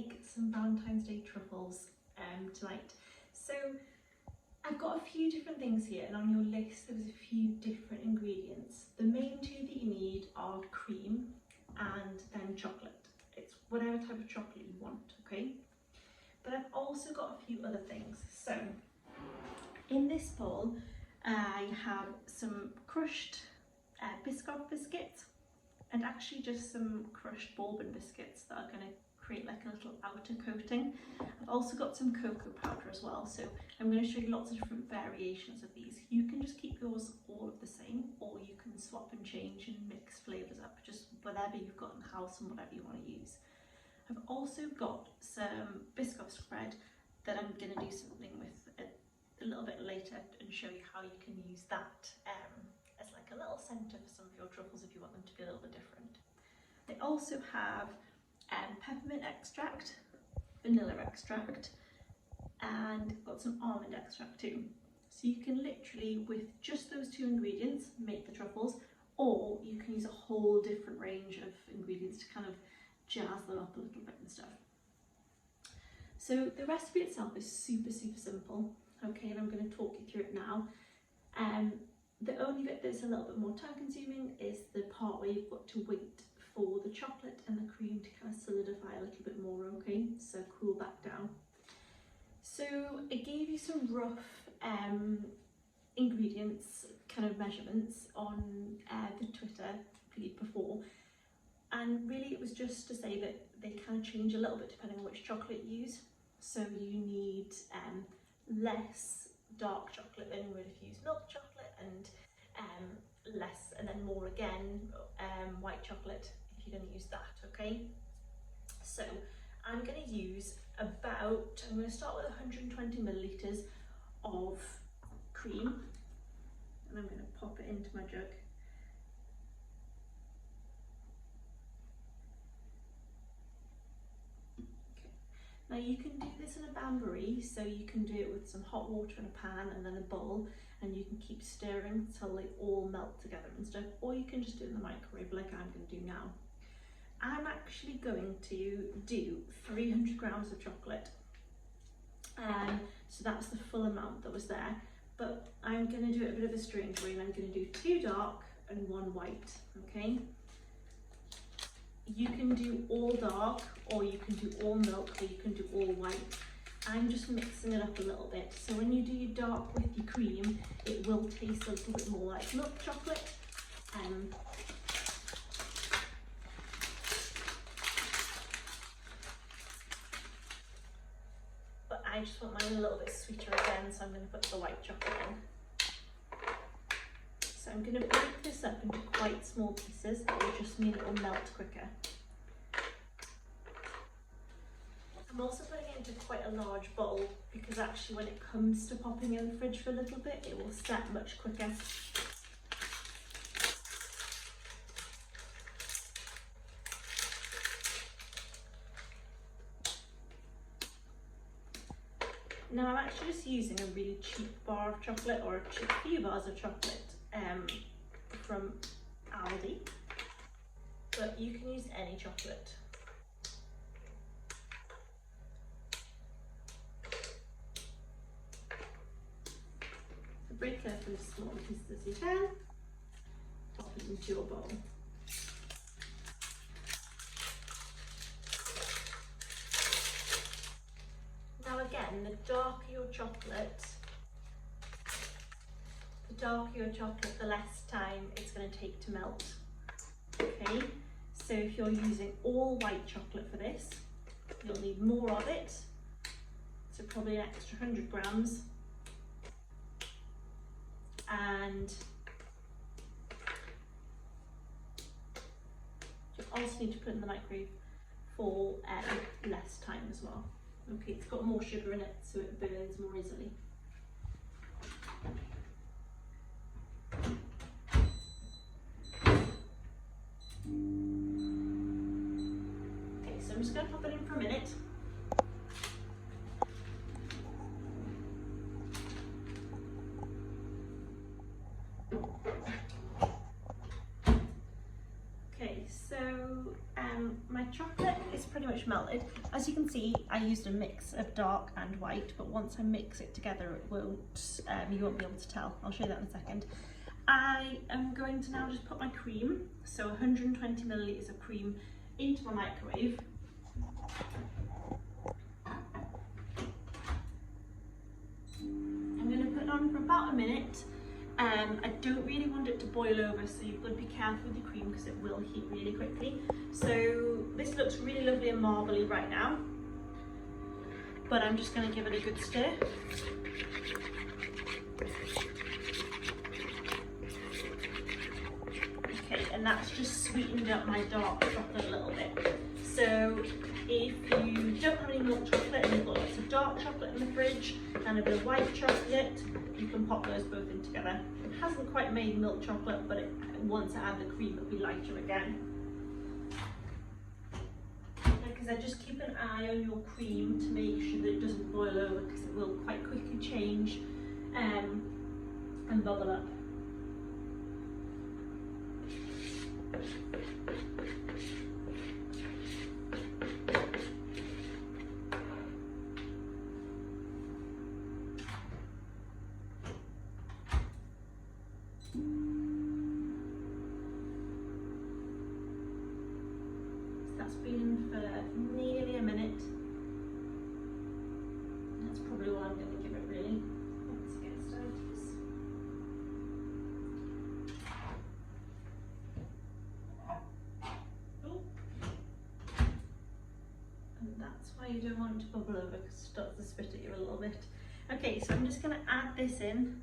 make some Valentine's Day truffles tonight. So I've got a few different things here, and on your list there's a few different ingredients. The main two that you need are cream and then chocolate. It's whatever type of chocolate you want, okay? But I've also got a few other things. So in this bowl I have some crushed biscuit biscuits, and actually just some crushed bourbon biscuits that are going to create like a little outer coating. I've also got some cocoa powder as well, so I'm going to show you lots of different variations of these. You can just keep yours all of the same, or you can swap and change and mix flavours up, just whatever you've got in the house and whatever you want to use. I've also got some biscuit spread that I'm going to do something with a little bit later and show you how you can use that as like a little centre for some of your truffles if you want them to be a little bit different. I also have peppermint extract, vanilla extract, and got some almond extract too. So you can literally, with just those two ingredients, make the truffles, or you can use a whole different range of ingredients to kind of jazz them up a little bit and stuff. So the recipe itself is super simple, okay, and I'm going to talk you through it now. The only bit that's a little bit more time consuming is the part where you've got to wait for the chocolate and the cream to kind of solidify a little bit more, okay, so cool that down. So I gave you some rough ingredients, kind of measurements on the Twitter feed before, and really it was just to say that they kind of change a little bit depending on which chocolate you use. So you need less dark chocolate than you would if you used milk chocolate, and less and then more again white chocolate if you're going to use that, okay? So I'm going to use I'm going to start with 120 millilitres of cream, and I'm going to pop it into my jug. Now you can do this in a bain-marie, so you can do it with some hot water in a pan and then a bowl, and you can keep stirring until they all melt together and stuff, or you can just do it in the microwave like I'm going to do now. I'm actually going to do 300 grams of chocolate, so that's the full amount that was there, but I'm going to do it a bit of a strange way, and I'm going to do 2 dark and 1 white, okay? You can do all dark, or you can do all milk, or you can do all white. I'm just mixing it up a little bit, so when you do your dark with your cream, it will taste a little bit more like milk chocolate. But I just want mine a little bit sweeter again, so I'm going to put the white chocolate in. So I'm going to break this up into quite small pieces. That will just mean it will melt quicker. I'm also putting it into quite a large bowl, because actually when it comes to popping in the fridge for a little bit, it will set much quicker. Now I'm actually just using a really cheap bar of chocolate, or a cheap few bars of chocolate from Aldi, but you can use any chocolate. So break it up into small pieces as you can, pop it into your bowl. Now again, the darker your chocolate, the less time it's going to take to melt, okay? So if you're using all white chocolate for this, you'll need more of it, so probably an extra 100 grams, and you also need to put it in the microwave for less time as well. Okay, it's got more sugar in it, so it burns more easily. Okay, so I'm just going to pop it in for a minute. Okay, so my chocolate is pretty much melted. As you can see, I used a mix of dark and white, but once I mix it together, it won't, you won't be able to tell. I'll show you that in a second. I am going to now just put my cream, so 120 millilitres of cream, into my microwave. I'm going to put it on for about a minute. I don't really want it to boil over, so you've got to be careful with your cream because it will heat really quickly. So this looks really lovely and marbly right now, but I'm just going to give it a good stir. Okay, and that's just sweetened up my dark chocolate a little bit. So if you don't have any milk chocolate and you've got lots of dark chocolate in the fridge and a bit of white chocolate, you can pop those both in together. It hasn't quite made milk chocolate, but once I add the cream, it'll be lighter again. Because I just keep an eye on your cream to make sure that it doesn't boil over, because it will quite quickly change and bubble up. That's been for nearly a minute. That's probably all I'm going to give it really. Let's get started. Oh. And that's why you don't want it to bubble over, because it starts to spit at you a little bit. Okay, so I'm just going to add this in.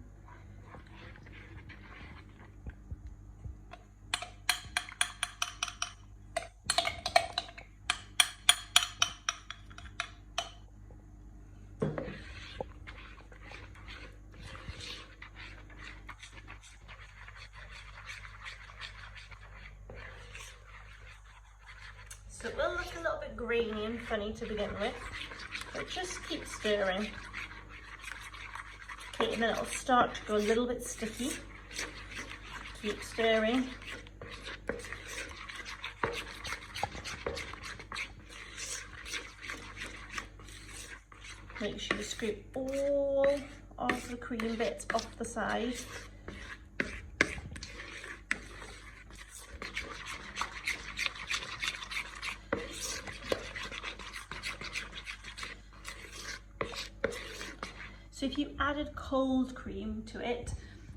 So it will look a little bit grainy and funny to begin with, but just keep stirring. Okay, and then it'll start to go a little bit sticky. Keep stirring. Make sure you scrape all of the cream bits off the side. So if you added cold cream to it,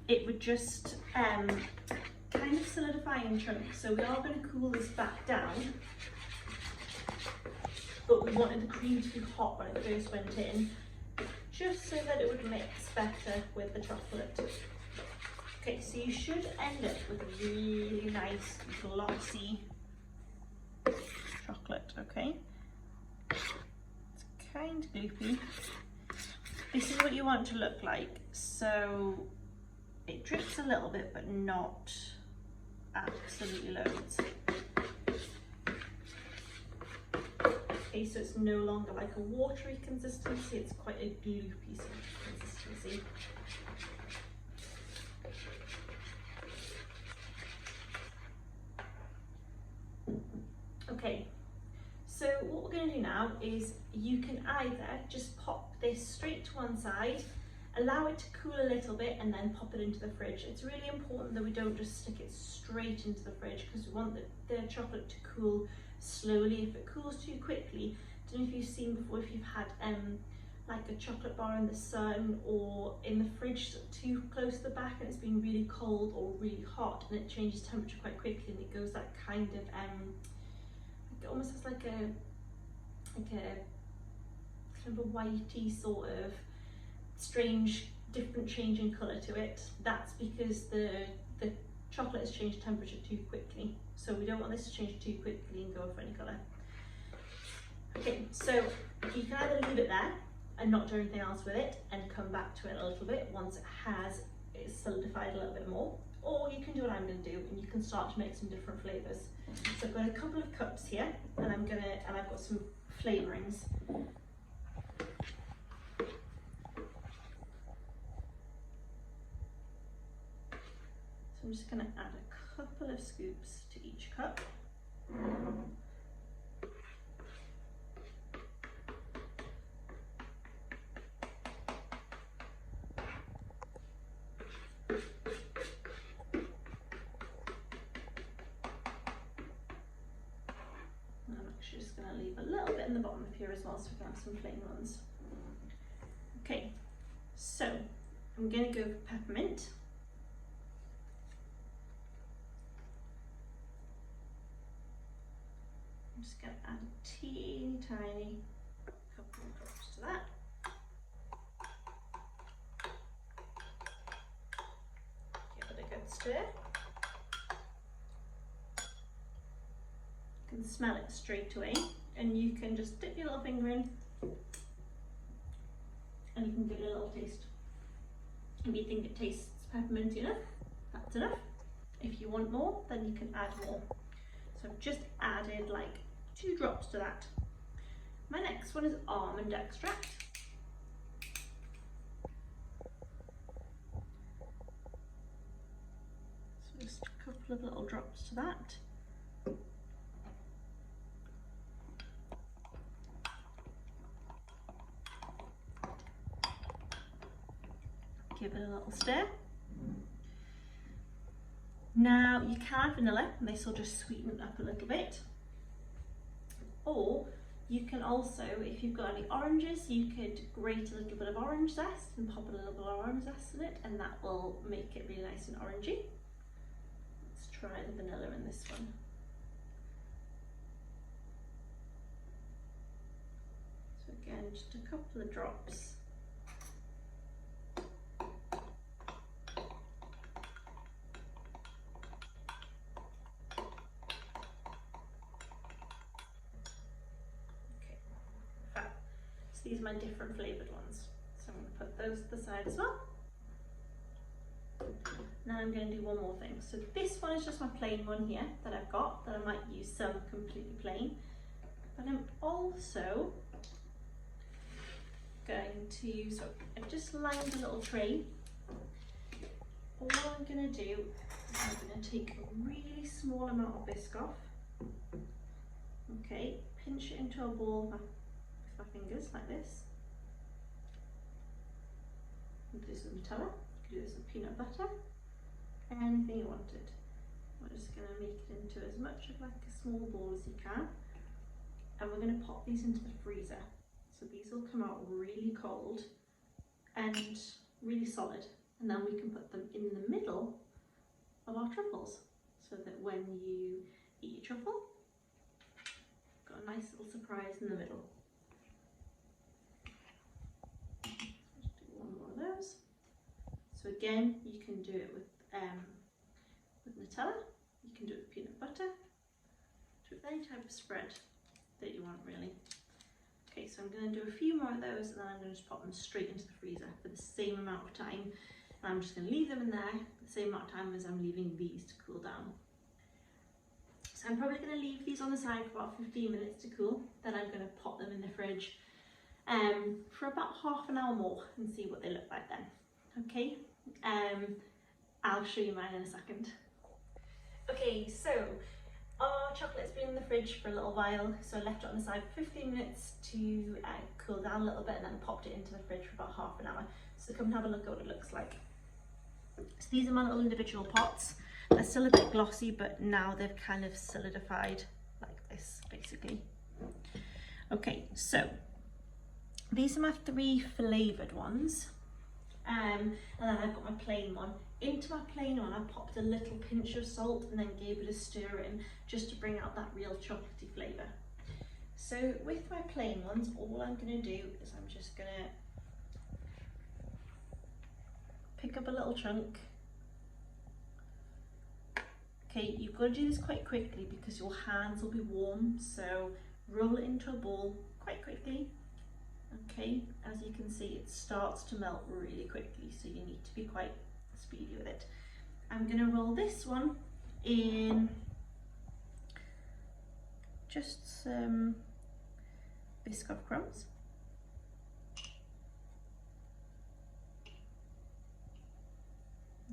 it would just kind of solidify in chunks. So we are going to cool this back down, but we wanted the cream to be hot when it first went in, just so that it would mix better with the chocolate. Okay, so you should end up with a really nice glossy chocolate, okay? It's kind of gloopy. This is what you want to look like. So it drips a little bit, but not absolutely loads. Okay, so it's no longer like a watery consistency, it's quite a gloopy sort of consistency. Okay, so what we're going to do now is you can either just pop this straight to one side, allow it to cool a little bit, and then pop it into the fridge. It's really important that we don't just stick it straight into the fridge, because we want the chocolate to cool slowly. If it cools too quickly, I don't know if you've seen before, if you've had like a chocolate bar in the sun or in the fridge too close to the back and it's been really cold or really hot, and it changes temperature quite quickly and it goes that kind of it almost has like a kind of a whitey sort of strange different change in colour to it. That's because the chocolate has changed temperature too quickly, so we don't want this to change too quickly and go for any colour. Okay, so you can either leave it there and not do anything else with it and come back to it a little bit once it's solidified a little bit more, or you can do what I'm going to do and you can start to make some different flavours. So I've got a couple of cups here, and I've got some flavourings. So I'm just going to add a couple of scoops to each cup. And I'm actually just going to leave a little bit in the bottom of here as well so we can have some plain ones. Okay, so I'm going to go for peppermint. I'm just going to add a teeny tiny couple of drops to that. Give it a good stir. You can smell it straight away, and you can just dip your little finger in and you can give it a little taste. If you think it tastes pepperminty enough, that's enough. If you want more, then you can add more. So I've just added like 2 drops to that. My next one is almond extract. So just a couple of little drops to that. Give it a little stir. Now you can add vanilla, and this will just sweeten it up a little bit. Or you can also, if you've got any oranges, you could grate a little bit of orange zest and pop a little bit of orange zest in it, and that will make it really nice and orangey. Let's try the vanilla in this one. So again, just a couple of drops. These are my different flavoured ones. So I'm going to put those to the side as well. Now I'm going to do one more thing. So this one is just my plain one here that I've got, that I might use some completely plain. But I'm also going to, so I've just lined a little tray. All I'm going to do is I'm going to take a really small amount of biscuit. Okay, pinch it into a ball with my fingers like this. You can do some Nutella, you can do this with peanut butter, anything you wanted. We're just going to make it into as much of like a small ball as you can, and we're going to pop these into the freezer. So these will come out really cold and really solid, and then we can put them in the middle of our truffles, so that when you eat your truffle, you've got a nice little surprise in the middle. So again, you can do it with Nutella, you can do it with peanut butter, do it with any type of spread that you want really. Okay, so I'm going to do a few more of those, and then I'm going to just pop them straight into the freezer for the same amount of time. And I'm just going to leave them in there the same amount of time as I'm leaving these to cool down. So I'm probably going to leave these on the side for about 15 minutes to cool, then I'm going to pop them in the fridge for about half an hour more and see what they look like then. Okay, I'll show you mine in a second. Okay, so our chocolate's been in the fridge for a little while, so I left it on the side for 15 minutes to cool down a little bit, and then popped it into the fridge for about half an hour. So come and have a look at what it looks like. So these are my little individual pots. They're still a bit glossy, but now they've kind of solidified like this, basically. Okay, so these are my 3 flavoured ones. And then I've got my plain one. Into my plain one, I popped a little pinch of salt and then gave it a stir in, just to bring out that real chocolatey flavour. So with my plain ones, all I'm going to do is I'm just going to pick up a little chunk. Okay, you've got to do this quite quickly because your hands will be warm, so roll it into a ball quite quickly. Okay, as you can see, it starts to melt really quickly, so you need to be quite speedy with it. I'm going to roll this one in just some biscuit crumbs.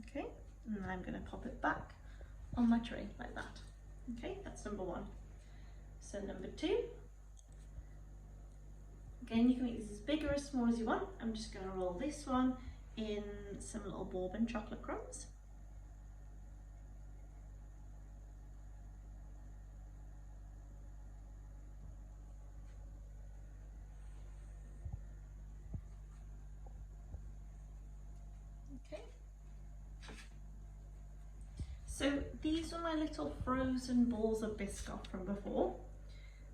Okay, and then I'm going to pop it back on my tray like that. Okay, that's number 1. So number 2. Again, you can make these as big or as small as you want. I'm just going to roll this one in some little bourbon chocolate crumbs. So these are my little frozen balls of biscuit from before.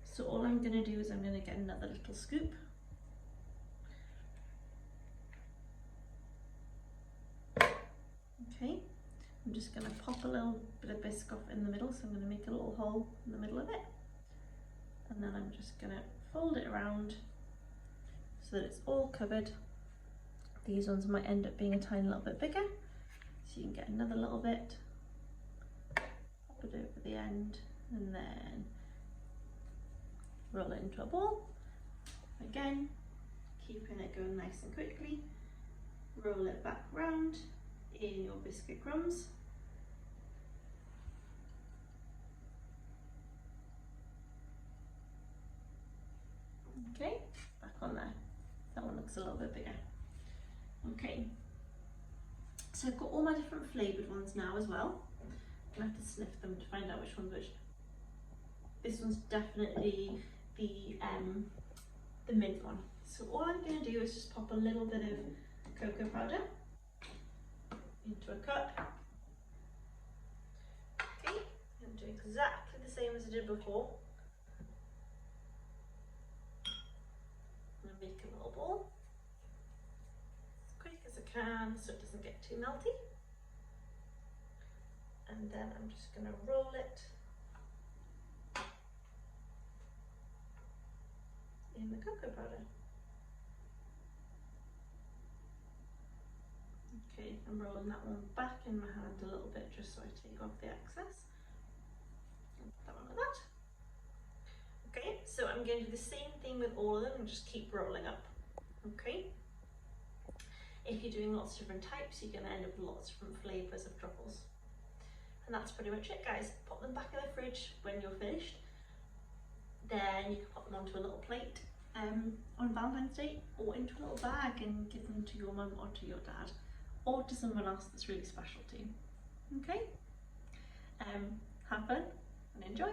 So all I'm going to do is I'm going to get another little scoop. Okay, I'm just going to pop a little bit of biscuit in the middle, so I'm going to make a little hole in the middle of it. And then I'm just going to fold it around so that it's all covered. These ones might end up being a tiny little bit bigger, so you can get another little bit, pop it over the end, and then roll it into a ball. Again, keeping it going nice and quickly. Roll it back round in your biscuit crumbs. Okay, back on there. That one looks a little bit bigger. Okay, so I've got all my different flavoured ones now as well. I'm going to have to sniff them to find out which one's which. This one's definitely the mint one. So all I'm going to do is just pop a little bit of cocoa powder into a cup. Okay, I'm doing exactly the same as I did before. I'm going to make a little ball as quick as I can so it doesn't get too melty. And then I'm just going to roll it in the cocoa powder. Okay, I'm rolling that one back in my hand a little bit just so I take off the excess. That one like that. Okay, so I'm going to do the same thing with all of them and just keep rolling up. Okay. If you're doing lots of different types, you're going to end up with lots of different flavours of truffles. And that's pretty much it, guys. Pop them back in the fridge when you're finished. Then you can pop them onto a little plate on Valentine's Day, or into a little bag and give them to your mum or to your dad, or to someone else that's really special to you. Okay? Have fun and enjoy.